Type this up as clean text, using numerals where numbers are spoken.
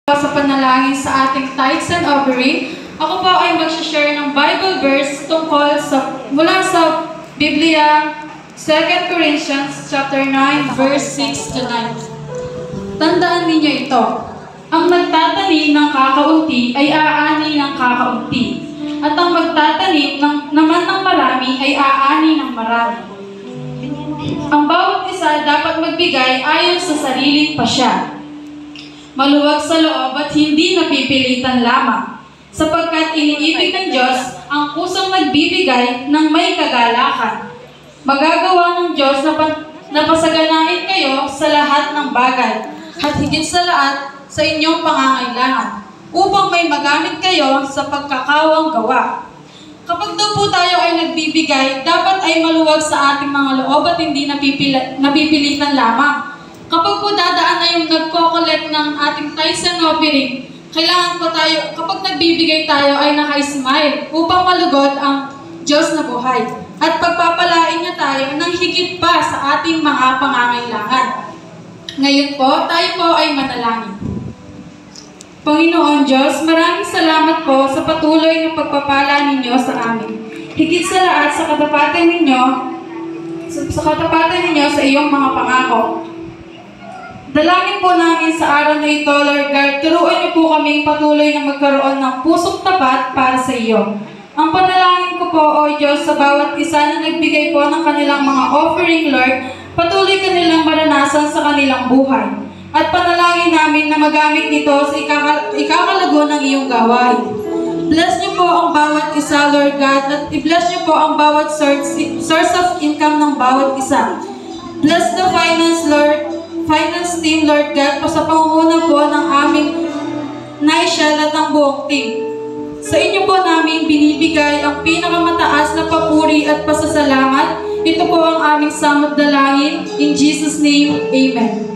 Sa panalangin sa ating tithes and offering, ako po ay mag-share ng Bible verse tungkol mula sa Biblia, 2 Corinthians chapter 9, verse 6 to 9. Tandaan ninyo ito, ang nagtatanim ng kakaunti ay aani ng kakaunti, at ang magtatanim naman ng marami ay aani ng marami. Ang bawat isa dapat magbigay ayon sa sariling pasya, maluwag sa loob at hindi napipilitan lamang, sapagkat iniibig ng Diyos ang kusang nagbibigay ng may kagalakan. Magagawa ng Diyos na pasaganain kayo sa lahat ng bagay, at higit sa lahat sa inyong pangangailangan, upang may magamit kayo sa pagkakawang gawa. Kapag daw po tayo ay nagbibigay, dapat ay maluwag sa ating mga loob at hindi napipilitan lamang. Kapag po dadaan na yung nagko-collect ng ating tithes and offering, kailangan po tayo, kapag nagbibigay tayo, ay naka-smile upang malugod ang Diyos na buhay. At pagpapalain niya tayo ng higit pa sa ating mga pangangailangan. Ngayon po, tayo po ay manalangin. Panginoon Diyos, maraming salamat po sa patuloy na pagpapala ninyo sa amin. Higit sa lahat sa katapatan ninyo sa iyong mga pangako. Dalangin po namin sa araw na ito, Lord God, turuan niyo po kaming patuloy na magkaroon ng pusong tapat para sa iyo. Ang panalangin ko po, O Diyos, sa bawat isa na nagbigay po ng kanilang mga offering, Lord, patuloy kanilang maranasan sa kanilang buhay. At panalangin namin na magamit ito sa ikakalago ng iyong gawain. Bless niyo po ang bawat isa, Lord God, at i-bless niyo po ang bawat source of income ng bawat isa. Bless the finance team, Lord God, po sa pangunguna po ng aming Naishal at ng buong team. Sa inyo po namin binibigay ang pinakamataas na papuri at pasasalamat. Ito po ang aming samot dalangin. In Jesus' name, Amen.